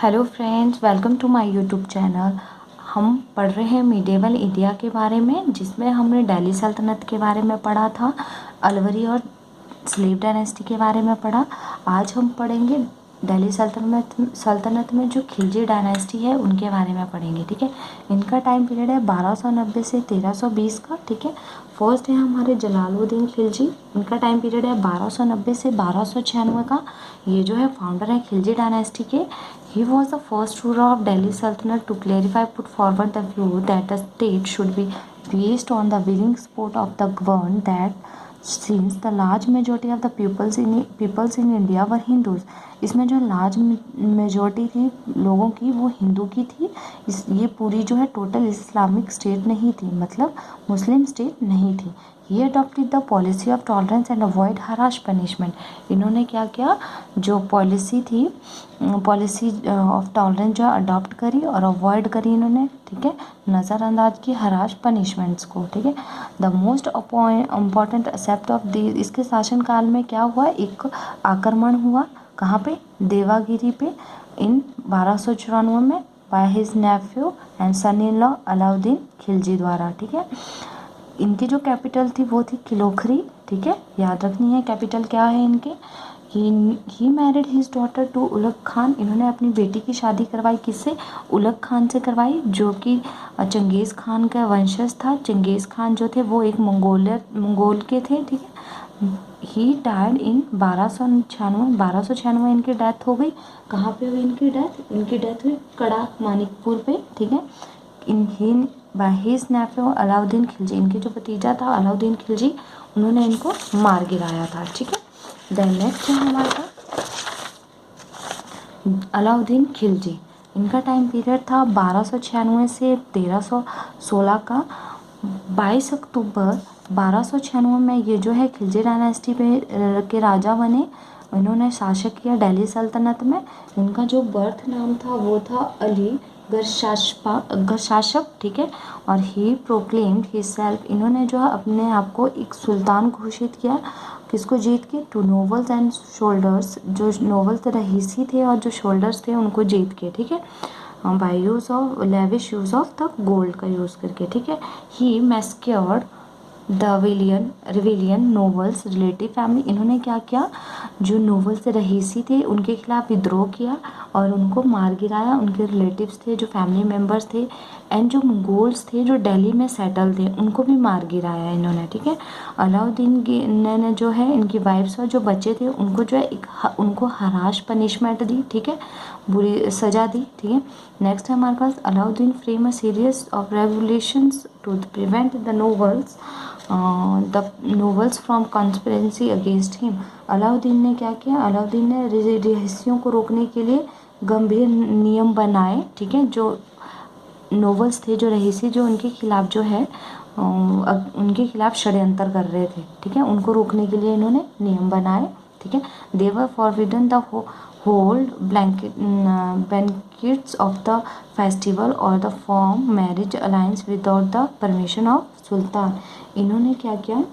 Hello friends, welcome to my YouTube channel. हम पढ़ रहे हैं मिडेवल इंडिया के बारे में, जिसमें हमने दिल्ली सल्तनत के बारे में पढ़ा था, अलवरी और स्लेव डायनेस्टी के बारे में पढ़ा। आज हम पढ़ेंगे दिल्ली सल्तनत में जो खिलजी डायनेस्टी है उनके बारे में पढ़ेंगे। ठीक है, इनका टाइम पीरियड है 1290 से 1320 का। ठीक है, फर्स्ट है हमारे जलालुद्दीन खिलजी। इनका टाइम पीरियड है 1290 से 1296 का। ये जो है फाउंडर है खिलजी डायनेस्टी के। He was the first ruler of Delhi Sultanate to put forward the view that the state should be based on the willing support of the governed, that since the large majority of the peoples in India were Hindus। इसमें जो large majority थी लोगों की वो हिंदू की थी। ये पूरी जो है टोटल इस्लामिक स्टेट नहीं थी, मतलब मुस्लिम स्टेट नहीं थी। He adopted the policy of tolerance and avoid harsh punishment. इन्होंने क्या किया, जो पॉलिसी थी, पॉलिसी ऑफ टॉलरेंस जो अडॉप्ट करी और अवॉइड करी इन्होंने। ठीक है, नज़रअंदाज की हराश पनिशमेंट्स को। ठीक है, the most important except of the, इसके शासनकाल में क्या हुआ, एक आक्रमण हुआ कहाँ पे, देवागिरी पे, इन 1294 में by his nephew and son in law Alauddin Khilji द्वारा। ठीक है, इनकी जो कैपिटल थी वो थी किलोखरी। ठीक है, याद रखनी है कैपिटल क्या है इनके। He married his daughter to Ulugh Khan. इन्होंने अपनी बेटी की शादी करवाई किससे, उलग खान से करवाई, जो कि चंगेज़ खान का वंशज था। चंगेज़ खान जो थे वो एक मंगोल के थे। ठीक है, ही डायड इन 1296 इनकी डेथ हो गई। कहाँ पे हुई इनकी डेथ, इनकी डेथ हुई कड़ाक मानिकपुर पे। ठीक है, in by his Neiphiu Alauddin Khilji, इनके जो भतीजा था अलाउद्दीन खिलजी, उन्होंने इनको मार गिराया था। ठीक है, देन नेक्स्ट है हमारे पास अलाउद्दीन खिलजी। इनका टाइम पीरियड था 1296 से 1316 का। 22 अक्टूबर 1296 में ये जो है खिलजी डायनेस्टी पे के राजा बने। इन्होंने शासक किया दिल्ली सल्तनत में। इनका जो बर्थ नाम था वो था अली गरशासप। ठीक है, और ही प्रोक्लेम्ड हिमसेल्फ, इन्होंने जो है अपने आप को एक सुल्तान घोषित किया। किसको जीत के, टू नोबल्स एंड शोल्डर्स, जो नोबल्स रहीसी थे और जो शोल्डर्स थे उनको जीत के। ठीक है, by use of lavish use of the gold का यूज़ करके। ठीक है, he massacred the rebellion nobles relative family. इन्होंने क्या किया, जो नोबल्स रहीसी थे उनके खिलाफ विद्रोह किया और उनको मार गिराया। उनके रिलेटिव्स थे, जो फैमिली मेम्बर्स थे, एंड जो मंगोल्स थे जो दिल्ली में सेटल थे उनको भी मार गिराया इन्होंने। ठीक है, अलाउद्दीन ने जो है इनकी वाइफ्स और जो बच्चे थे उनको जो है उनको हराश पनिशमेंट दी। ठीक है, बुरी सज़ा दी। ठीक है, नेक्स्ट है हमारे पास Alauddin frame a series of revolutions to prevent the nobles from conspiracy against him. Alauddin ने क्या किया, अलाउद्दीन ने रहीसियों को रोकने के लिए गंभीर नियम बनाए। ठीक है, जो नोबल्स थे, जो रहीसी, जो उनके खिलाफ जो है उनके खिलाफ षड्यंत्र कर रहे थे। ठीक है, उनको रोकने के लिए इन्होंने नियम बनाए। ठीक है, they were forbidden the hold banquets of the festival और the form marriage alliance without the permission of sultan. इन्होंने क्या किया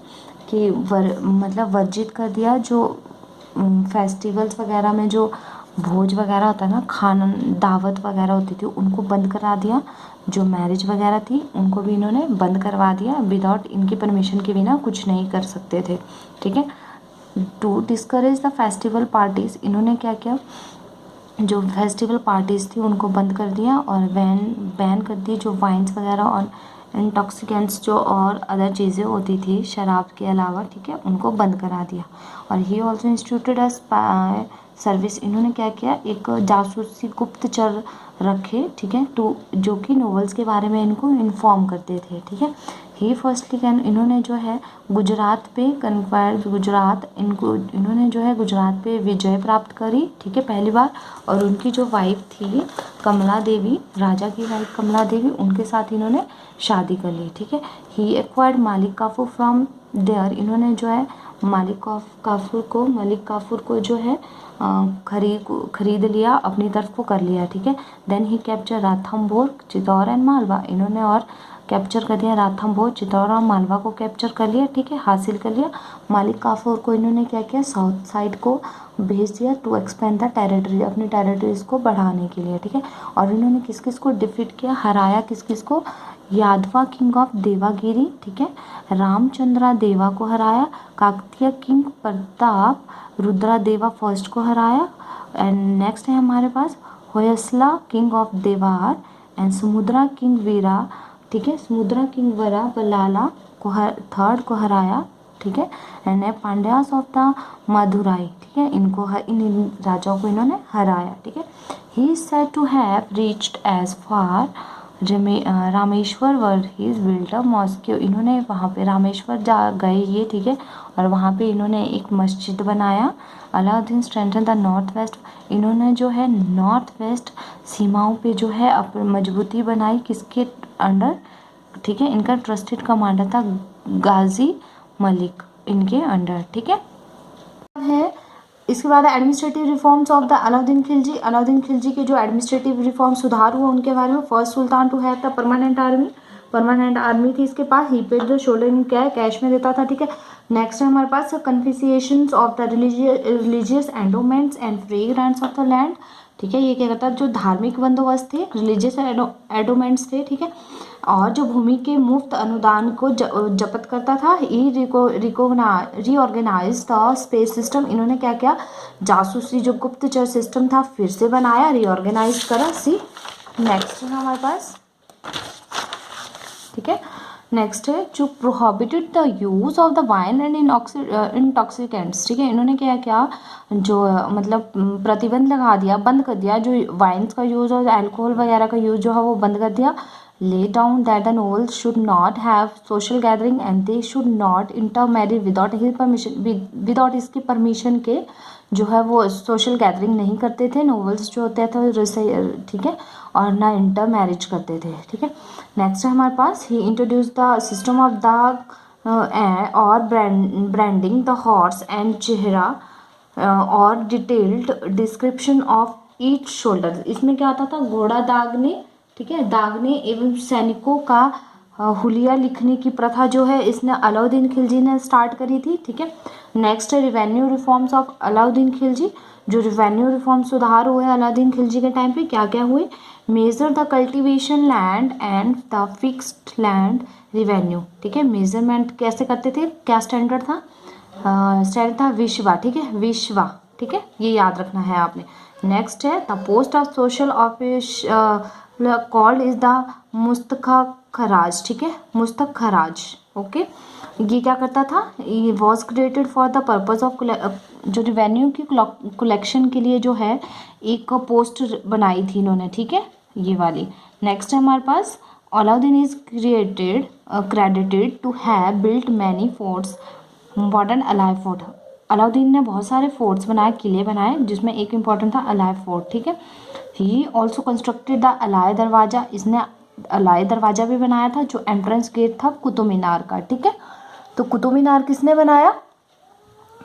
कि मतलब वर्जित कर दिया, जो फेस्टिवल्स वगैरह में जो भोज वगैरह होता है ना, खाना दावत वगैरह होती थी, उनको बंद करा दिया। जो मैरिज वगैरह थी उनको भी इन्होंने बंद करवा दिया। विदाउट इनकी परमिशन के बिना कुछ नहीं कर सकते थे। ठीक है, to discourage the festival parties, इन्होंने क्या किया, जो फेस्टिवल पार्टीज़ थी उनको बंद कर दिया और बैन कर दी जो वाइन्स वगैरह और इंटॉक्सिकेंट्स जो और अदर चीज़ें होती थी शराब के अलावा। ठीक है, उनको बंद करा दिया। और he also instituted a spy service, इन्होंने क्या किया, एक जासूसी गुप्तचर रखे। ठीक है, टू जो कि नोवेल्स के बारे में इनको इन्फॉर्म करते थे। ठीक है, ही फर्स्टली कैन, इन्होंने जो है गुजरात पे कन्क्वायर गुजरात, इन्होंने जो है गुजरात पे विजय प्राप्त करी। ठीक है, पहली बार। और उनकी जो वाइफ थी कमला देवी, राजा की वाइफ कमला देवी, उनके साथ इन्होंने शादी कर ली। ठीक है, he acquired Malik Kafur from there, इन्होंने जो है मलिक काफूर को जो है खरीद लिया, अपनी तरफ को कर लिया। ठीक है, then he capture Ranthambore, Chittor and Malwa, इन्होंने और कैप्चर कर लिया, राथम्भोर, चित्तौड़ और मालवा को कैप्चर कर लिया, ठीक है, हासिल कर लिया। मालिक काफूर को इन्होंने क्या किया, साउथ साइड को भेज दिया टू एक्सपेंड द टेरिटरी, अपनी टेरिटरीज को बढ़ाने के लिए, ठीक है। और इन्होंने किस किस को डिफीट किया, हराया किस किस को, यादवा किंग ऑफ देवागिरी, ठीक है, रामचंद्रा देवा को हराया, काकतीय किंग प्रताप रुद्रा देवा फर्स्ट को हराया। एंड नेक्स्ट है हमारे पास होयसला किंग ऑफ देवार एंड समुद्रा किंग वीरा, ठीक है, समुद्रा किंग वीरा बलाला को थर्ड को हराया, ठीक है। And Pandyas of the Madurai, ठीक है, इन राजाओं को इन्होंने हराया, ठीक है। He is said to have reached as far Rameshwar वर्ड he is built a mosque, इन्होंने वहाँ पे रामेश्वर जा गए ये, ठीक है, और वहाँ पे इन्होंने एक मस्जिद बनाया। Alauddin strengthen the north west, इन्होंने जो है नॉर्थ वेस्ट सीमाओं पे जो है मजबूती बनाई, किसके अंडर, ठीक है, इनका ट्रस्टेड कमांडर था गाजी मलिक, इनके अंडर, ठीक है। इसके बाद administrative reforms of the Alauddin Khilji, Alauddin Khilji के जो एडमिनिस्ट्रेटिव रिफॉर्म सुधार हुआ उनके बारे में। First sultan to have the permanent army थी इसके पास, ही पेड द शोल्डर क्या है, कैश में देता था, ठीक है। नेक्स्ट है हमारे पास confiscations of the religious endowments and free grants of the land, ठीक है, ये क्या कहता है, जो धार्मिक बंदोबस्त थे, रिलीजियस एडोमेंट्स थे, ठीक है, और जो भूमि के मुफ्त अनुदान को जब्त करता था। रीऑर्गेनाइज द स्पेस सिस्टम, इन्होंने क्या किया, जासूसी जो गुप्तचर सिस्टम था फिर से बनाया, रीऑर्गेनाइज करा। सी नेक्स्ट है हमारे पास, ठीक है, नेक्स्ट है जो prohibited the use of the wine and intoxicants, ठीक है, इन्होंने क्या किया, जो मतलब प्रतिबंध लगा दिया, बंद कर दिया, जो वाइन्स का यूज और अल्कोहल वगैरह का यूज जो है वो बंद कर दिया। lay down that the nobles should not have social gathering and they should not intermarry without his permission, without इसकी परमिशन के जो है वो सोशल गैदरिंग नहीं करते थे नोवेल्स जो होते थे, ठीक है, और ना इंटर मैरिज करते थे, ठीक है। नेक्स्ट है हमारे पास he introduced the system of the और ब्रांडिंग द हॉर्स एंड चेहरा और detailed description of each soldier, इसमें क्या आता था, घोड़ा दागने, ठीक है, दागने एवं सैनिकों का हुलिया लिखने की प्रथा जो है इसने अलाउद्दीन खिलजी ने स्टार्ट करी थी, ठीक है। नेक्स्ट है revenue reforms of Alauddin Khilji, जो रिवेन्यू रिफॉर्म सुधार हुए अलाउद्दीन खिलजी के टाइम पे क्या क्या हुए, measure the cultivation land and the fixed land revenue, ठीक है, मेजरमेंट कैसे करते थे, क्या स्टैंडर्ड था, स्टैंडर्ड था विश्वा, ठीक है, विश्वा, ठीक है, ये याद रखना है आपने। नेक्स्ट है the post of social office called is the Mustakhraj, ठीक है, मुस्तक खराज, ओके। ये क्या करता था, ये was created for the purpose of जो रिवेन्यू की कलेक्शन के लिए जो है एक पोस्ट बनाई थी इन्होंने, ठीक है, ये वाली। नेक्स्ट है हमारे पास Alauddin is credited to have built many forts important Alai fort, Alauddin ने बहुत सारे फोर्ट्स बनाए, किले बनाए, जिसमें एक इम्पॉर्टेंट था अलाइव फोर्ट, ठीक है। ही ऑल्सो कंस्ट्रक्टेड द अलाय दरवाजा, इसने अलाय दरवाजा भी बनाया था जो एंट्रेंस गेट था कुतुब मीनार का, ठीक है। तो कुतुब मीनार किसने बनाया,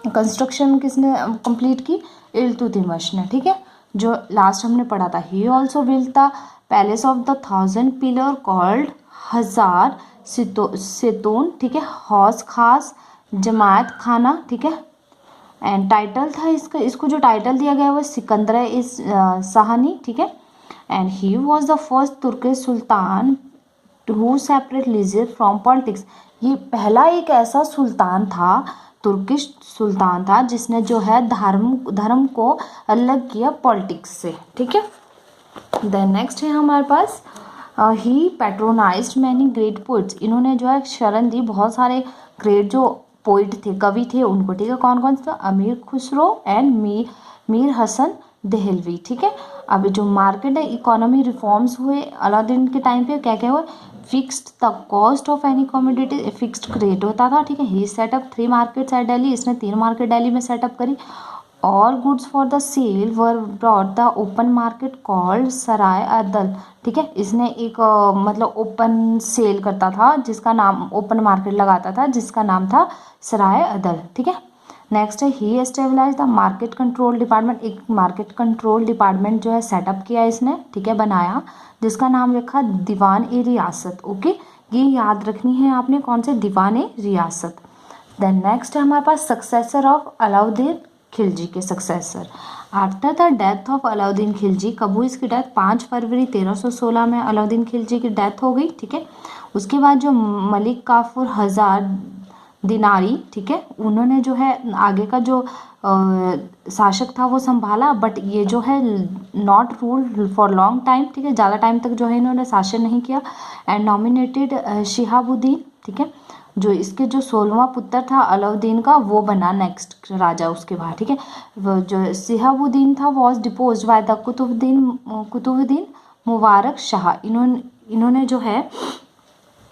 कंस्ट्रक्शन किसने कंप्लीट की, इल्तुतमिश ने, ठीक है, जो लास्ट हमने पढ़ा था। He also built the palace of the 1000 pillar called हजार सितोन, ठीक है, हौस खास जमायत खाना, ठीक है, एंड टाइटल था इसको जो टाइटल दिया गया वो सिकंदर इस सहानी, ठीक है। And he was the first Turkish sultan who separate religion from politics, ये पहला एक ऐसा सुल्तान था, तुर्किश सुल्तान था जिसने जो है धर्म को अलग किया पॉलिटिक्स से, ठीक है। देन नेक्स्ट है हमारे पास ही पैट्रोनाइज्ड मैनी ग्रेट पोइट्स, इन्होंने जो है शरण दी बहुत सारे ग्रेट जो पोइट थे, कवि थे उनको, ठीक है, कौन कौन सा, अमीर खुसरो एंड मीर हसन देहलवी, ठीक है। अभी जो मार्केट इकोनॉमी रिफॉर्म्स हुए अलाउद्दीन के टाइम पे, क्या क्या हुआ, fixed the cost of any commodity, fixed rate होता था, ठीक है। He set up 3 markets at Delhi, इसने 3 मार्केट दिल्ली में सेटअप करी। All goods for the sale were brought the open market called Sarai Adl, ठीक है, इसने एक मतलब ओपन सेल करता था जिसका नाम, ओपन मार्केट लगाता था जिसका नाम था सराय अदल, ठीक है। नेक्स्ट है he establish the market control department, एक मार्केट कंट्रोल डिपार्टमेंट जो है सेटअप किया इसने, ठीक है, बनाया, जिसका नाम रखा दीवान ए रियासत, ओके। ये याद रखनी है आपने, कौन से, दीवाने रियासत। देन नेक्स्ट है हमारे पास सक्सेसर ऑफ अलाउद्दीन खिलजी के successor. After the death of Alauddin Khilji, कब हुई इसकी डेथ, 5 फरवरी 1316 में अलाउद्दीन खिलजी की डेथ हो गई, ठीक है। उसके बाद जो मलिक काफूर हजार दिनारी, ठीक है, उन्होंने जो है आगे का जो शासक था वो संभाला, बट ये जो है not rule for long time, ठीक है, ज़्यादा टाइम तक जो है इन्होंने शासन नहीं किया। एंड नॉमिनेटेड शिहाबुद्दीन, ठीक है, जो इसके जो 16वां पुत्र था अलाउद्दीन का, वो बना नेक्स्ट राजा उसके बाद, ठीक है। वो जो शिहाबुद्दीन था was deposed by the Qutbuddin Mubarak Shah. इन्होंने जो है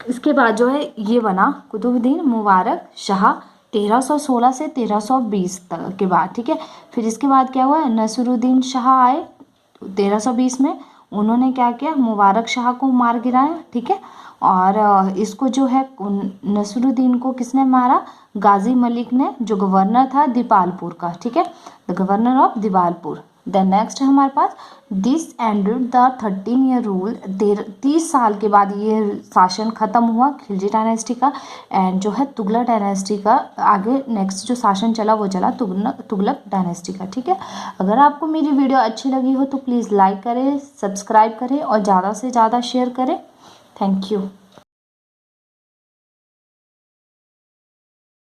इसके बाद जो है ये बना कुतुबुद्दीन मुबारक शाह 1316 से 1320 तक के बाद, ठीक है। फिर इसके बाद क्या हुआ, नसरुद्दीन शाह आए 1320 में, उन्होंने क्या किया, मुबारक शाह को मार गिराया, ठीक है। और इसको जो है नसरुद्दीन को किसने मारा, गाजी मलिक ने, जो गवर्नर था दीपालपुर का, ठीक है, the governor of Dipalpur. Then next है हमारे पास, this ended the 13 year rule. 30 साल के बाद ये शासन खत्म हुआ खिलजी डायनेस्टी का। एंड जो है तुगलक डायनेस्टी का आगे नेक्स्ट जो शासन चला वो चला तुगलक डायनेस्टी का, ठीक है। अगर आपको मेरी वीडियो अच्छी लगी हो तो प्लीज़ लाइक करें, सब्सक्राइब करें और ज़्यादा से ज़्यादा शेयर करें। Thank you.